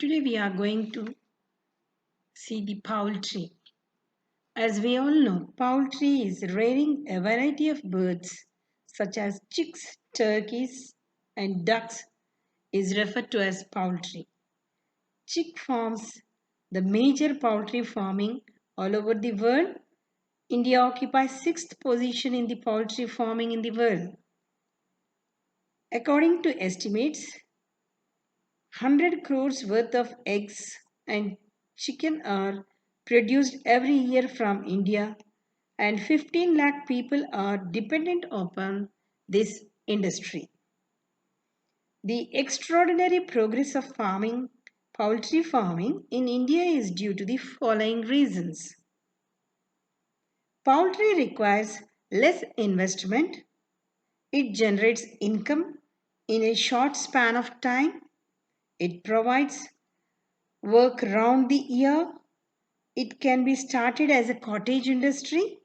Today we are going to see the poultry. As we all know, poultry is rearing a variety of birds such as chicks, turkeys and ducks is referred to as poultry. Chick farms, the major poultry farming all over the world. India occupies 6th position in the poultry farming in the world. According to estimates, 100 crores worth of eggs and chicken are produced every year from India, and 15 lakh people are dependent upon this industry. The extraordinary progress of poultry farming in India is due to the following reasons. Poultry requires less investment. It generates income in a short span of time. It provides work round the year. It can be started as a cottage industry.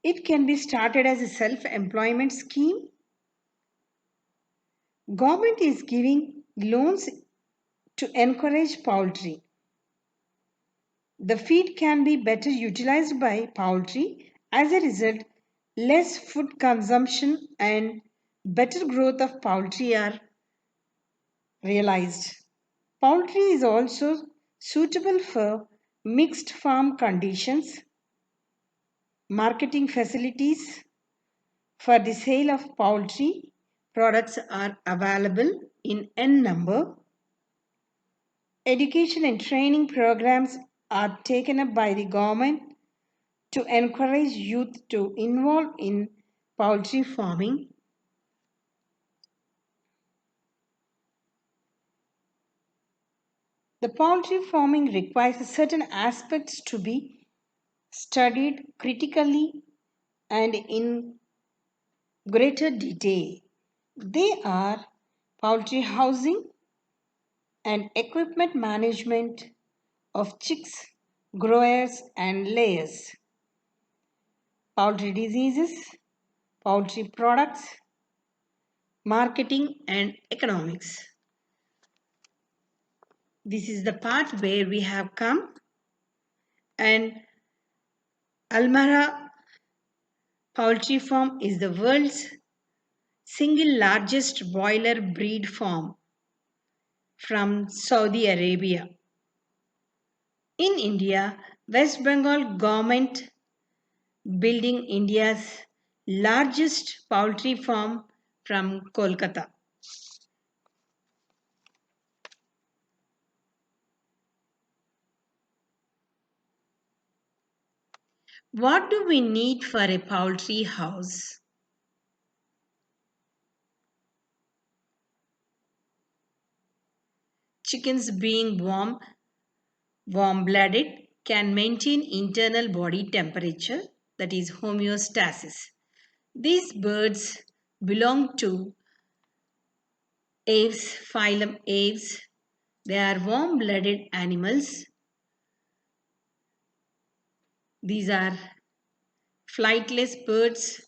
It can be started as a self-employment scheme. Government is giving loans to encourage poultry. The feed can be better utilized by poultry. As a result, less food consumption and better growth of poultry are realized. Poultry is also suitable for mixed farm conditions. Marketing facilities for the sale of poultry products are available in N number. Education and training programs are taken up by the government to encourage youth to involve in poultry farming. The poultry farming requires certain aspects to be studied critically and in greater detail. They are poultry housing and equipment management of chicks, growers and layers, poultry diseases, poultry products, marketing and economics. This is the part where we have come, and Almara Poultry Farm is the world's single largest broiler breed farm from Saudi Arabia. In India, West Bengal government building India's largest poultry farm from Kolkata. What do we need for a poultry house? Chickens being warm-blooded can maintain internal body temperature, that is homeostasis. These birds belong to aves, phylum Aves. They are warm-blooded animals. These are flightless birds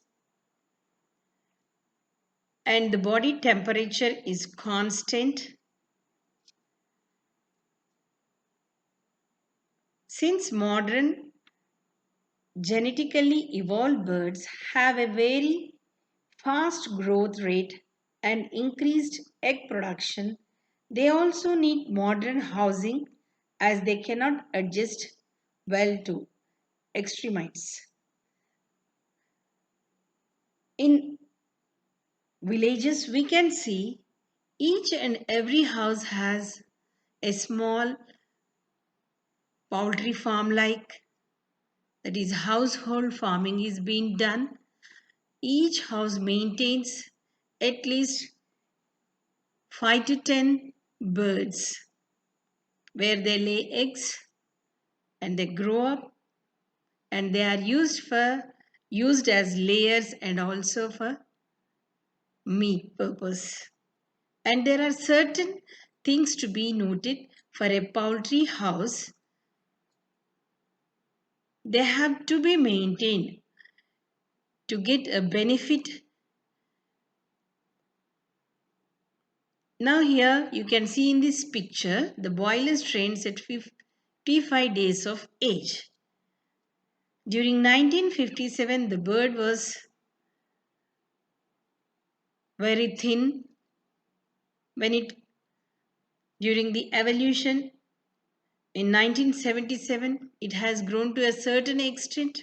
and the body temperature is constant. Since modern genetically evolved birds have a very fast growth rate and increased egg production, they also need modern housing as they cannot adjust well to extremites. In villages, we can see each and every house has a small poultry farm like, that is household farming is being done. Each house maintains at least 5 to 10 birds where they lay eggs and they grow up, and they are used as layers and also for meat purpose. And there are certain things to be noted for a poultry house. They have to be maintained to get a benefit. Now here you can see in this picture the boiler strains at 55 days of age. During 1957 the bird was very thin. When it during the evolution in 1977 it has grown to a certain extent,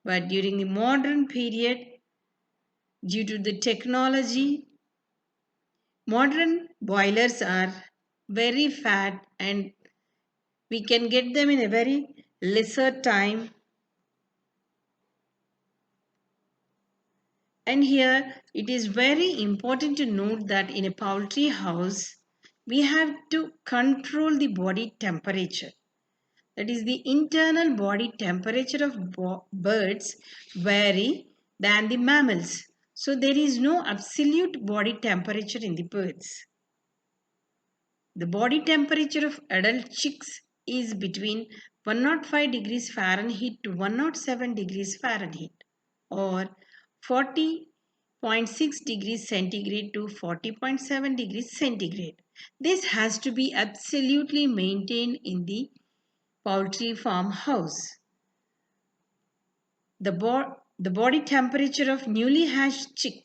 but during the modern period, due to the technology, modern boilers are very fat and we can get them in a very lesser time. And here it is very important to note that in a poultry house we have to control the body temperature. That is, the internal body temperature of birds vary than the mammals. So there is no absolute body temperature in the birds. The body temperature of adult chicks is between 105 degrees Fahrenheit to 107 degrees Fahrenheit, or 40.6 degrees centigrade to 40.7 degrees centigrade. This has to be absolutely maintained in the poultry farmhouse. The body temperature of newly hatched chick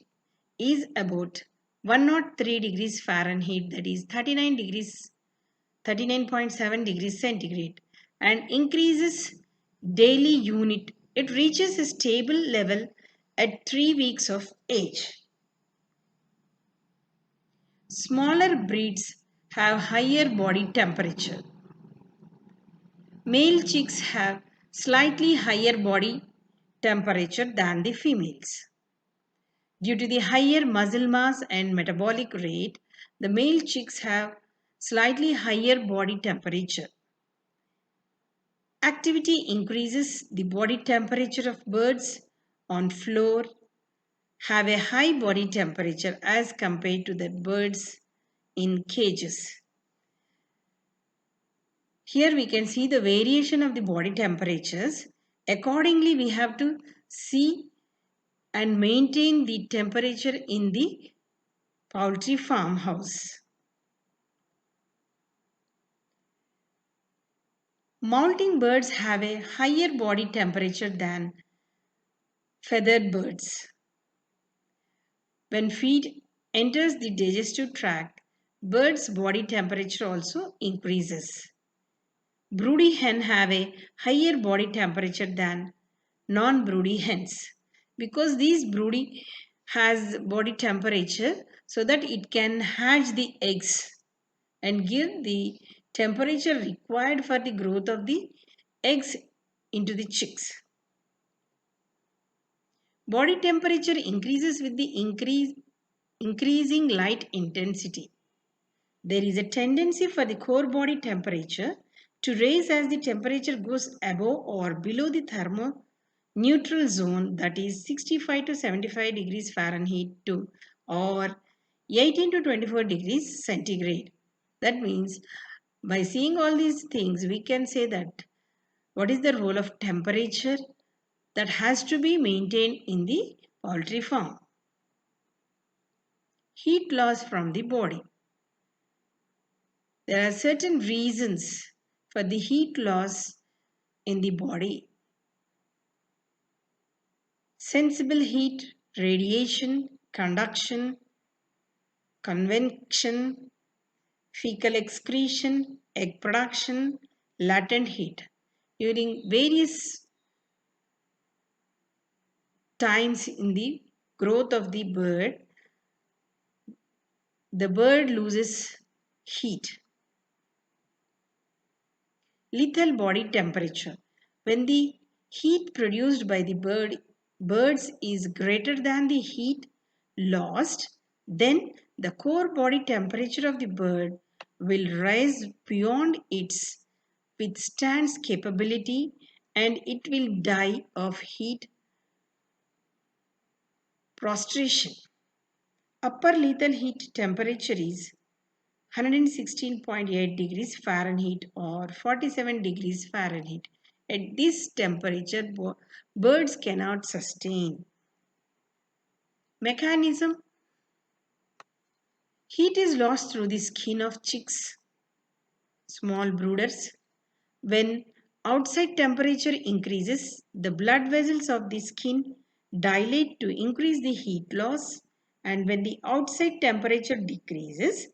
is about 103 degrees Fahrenheit, that is 39.7 degrees centigrade, and increases daily unit. It reaches a stable level at 3 weeks of age. Smaller breeds have higher body temperature. Male chicks have slightly higher body temperature than the females. Due to the higher muscle mass and metabolic rate, the male chicks have slightly higher body temperature. Activity increases the body temperature of birds on floor have a high body temperature as compared to the birds in cages. Here we can see the variation of the body temperatures. Accordingly, we have to see and maintain the temperature in the poultry farmhouse. Moulting birds have a higher body temperature than feathered birds. When feed enters the digestive tract, birds' body temperature also increases. Broody hens have a higher body temperature than non-broody hens because these broody has body temperature so that it can hatch the eggs and give the temperature required for the growth of the eggs into the chicks. Body temperature increases with the increasing light intensity. There is a tendency for the core body temperature to rise as the temperature goes above or below the thermoneutral zone, that is 65 to 75 degrees Fahrenheit to or 18 to 24 degrees centigrade. That means by seeing all these things we can say that what is the role of temperature that has to be maintained in the poultry farm. Heat loss from the body. There are certain reasons for the heat loss in the body. Sensible heat, radiation, conduction, convection, fecal excretion, egg production, latent heat. During various times in the growth of the bird loses heat. Lethal body temperature. When the heat produced by the birds is greater than the heat lost, then the core body temperature of the bird will rise beyond its withstands capability and it will die of heat prostration. Upper lethal heat temperature is 116.8 degrees Fahrenheit or 47 degrees Fahrenheit. At this temperature, birds cannot sustain. Mechanism. Heat is lost through the skin of chicks, small brooders. When outside temperature increases, the blood vessels of the skin dilate to increase the heat loss, and when the outside temperature decreases,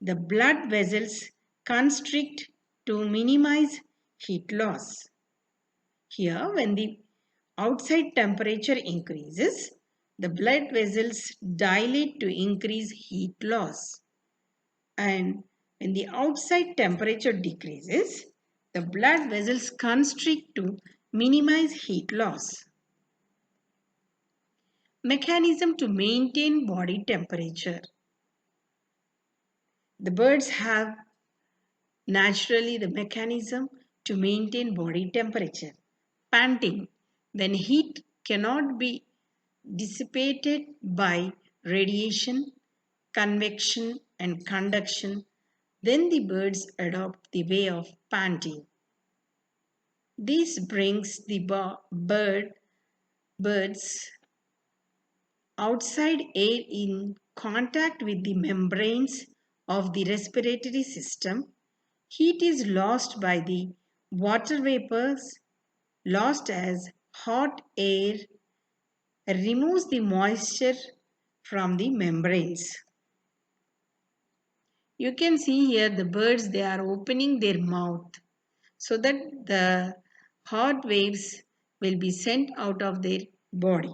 the blood vessels constrict to minimize heat loss. Here, when the outside temperature increases, the blood vessels dilate to increase heat loss. And when the outside temperature decreases, the blood vessels constrict to minimize heat loss. Mechanism to maintain body temperature. The birds have naturally the mechanism to maintain body temperature. Panting. When heat cannot be dissipated by radiation, convection and conduction, then the birds adopt the way of panting. This brings the birds outside air in contact with the membranes of the respiratory system. Heat is lost by the water vapors lost as hot air removes the moisture from the membranes. You can see here the birds, they are opening their mouth so that the hot waves will be sent out of their body.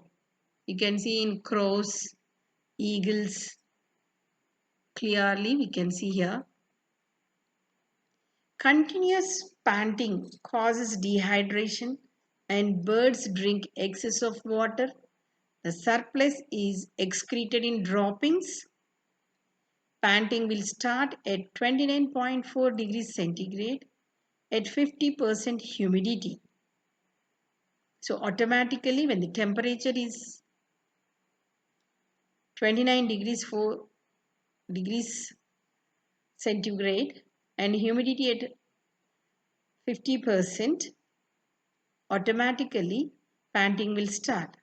You can see in crows, eagles, clearly we can see here. Continuous panting causes dehydration and birds drink excess of water. The surplus is excreted in droppings. Panting will start at 29.4 degrees centigrade at 50% humidity. So automatically when the temperature is 29 degrees 4 degrees centigrade and humidity at 50%, automatically panting will start.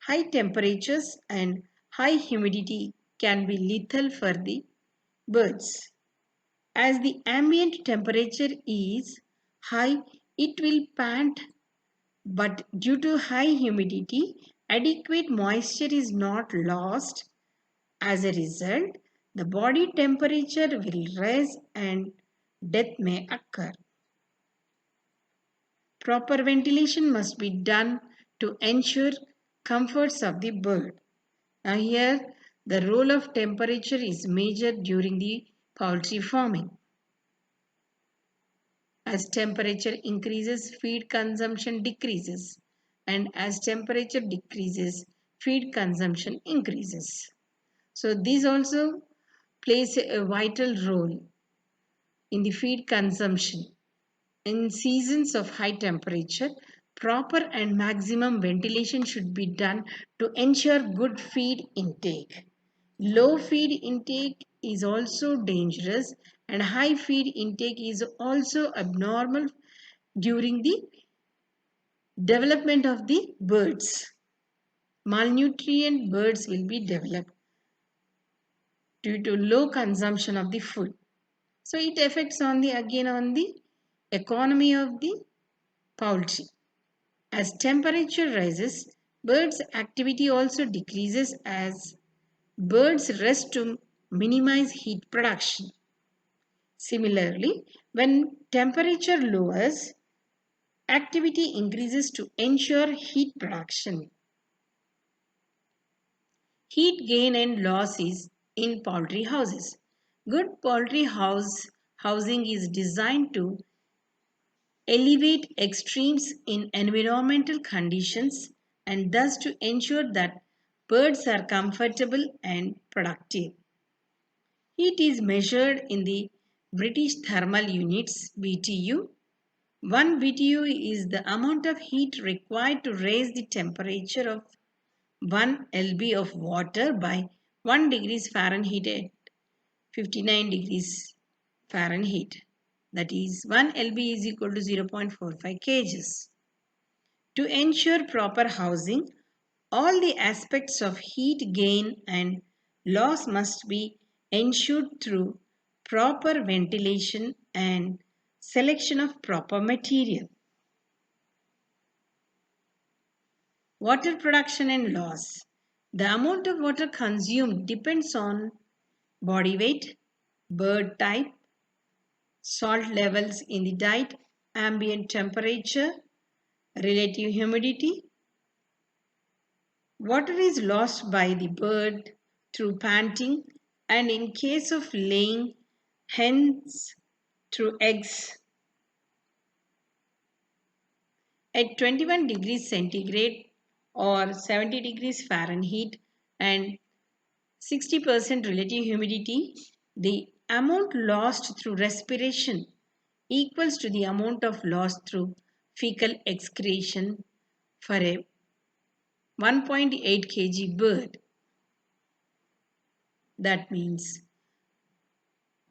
High temperatures and high humidity can be lethal for the birds. As the ambient temperature is high, it will pant, but due to high humidity, adequate moisture is not lost. As a result, the body temperature will rise and death may occur. Proper ventilation must be done to ensure comforts of the bird. Now here the role of temperature is major during the poultry farming. As temperature increases, feed consumption decreases, and as temperature decreases, feed consumption increases. So this also plays a vital role in the feed consumption. In seasons of high temperature, proper and maximum ventilation should be done to ensure good feed intake. Low feed intake is also dangerous and high feed intake is also abnormal during the development of the birds. Malnutrient birds will be developed due to low consumption of the food. So it affects on the again on the economy of the poultry. As temperature rises, birds' activity also decreases as birds rest to minimize heat production. Similarly, when temperature lowers, activity increases to ensure heat production. Heat gain and loss is in poultry houses. Good poultry housing is designed to elevate extremes in environmental conditions and thus to ensure that birds are comfortable and productive. Heat is measured in the British Thermal Units (BTU). 1 BTU is the amount of heat required to raise the temperature of 1 lb of water by 1 degrees Fahrenheit at 59 degrees Fahrenheit. That is 1 lb is equal to 0.45 kgs. To ensure proper housing, all the aspects of heat gain and loss must be ensured through proper ventilation and selection of proper material. Water production and loss. The amount of water consumed depends on body weight, bird type, salt levels in the diet, ambient temperature, relative humidity. Water is lost by the bird through panting and in case of laying hens through eggs. At 21 degrees centigrade or 70 degrees Fahrenheit and 60% relative humidity, the amount lost through respiration equals to the amount of loss through fecal excretion for a 1.8 kg bird. That means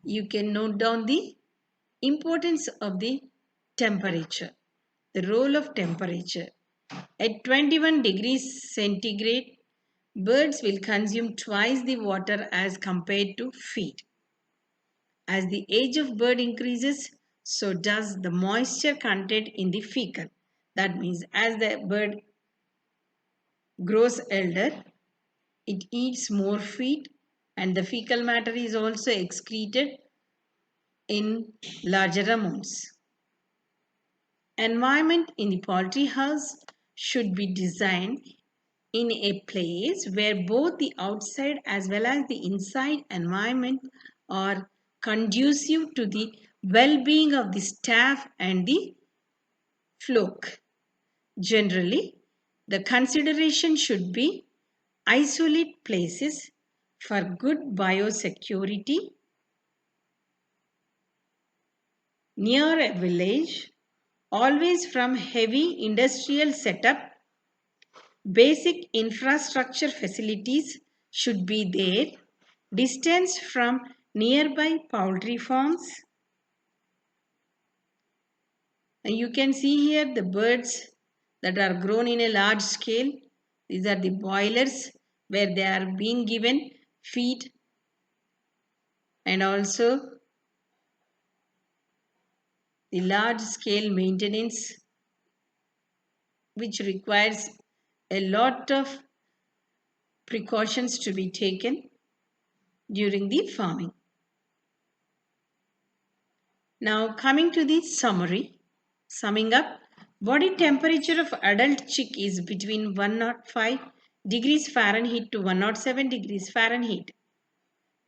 you can note down the importance of the temperature, the role of temperature. At 21 degrees centigrade, birds will consume twice the water as compared to feed. As the age of bird increases, so does the moisture content in the fecal. That means as the bird grows elder, it eats more feed and the fecal matter is also excreted in larger amounts. Environment in the poultry house should be designed in a place where both the outside as well as the inside environment are conducive to the well-being of the staff and the flock. Generally, the consideration should be isolate places for good biosecurity near a village, always from heavy industrial setup. Basic infrastructure facilities should be there. Distance from nearby poultry farms. And you can see here the birds that are grown in a large scale. These are the boilers where they are being given feed and also the large scale maintenance which requires a lot of precautions to be taken during the farming. Now coming to the summing up, body temperature of adult chick is between 105 degrees Fahrenheit to 107 degrees Fahrenheit.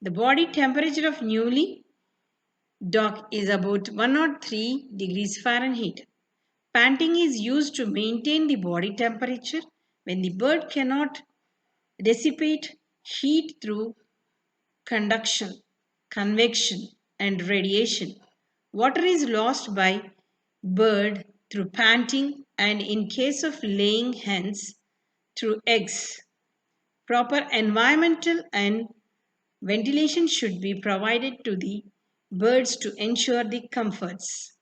The body temperature of newly dock is about 103 degrees Fahrenheit. Panting is used to maintain the body temperature when the bird cannot dissipate heat through conduction, convection, and radiation. Water is lost by bird through panting and in case of laying hens through eggs. Proper environmental and ventilation should be provided to the birds to ensure the comforts.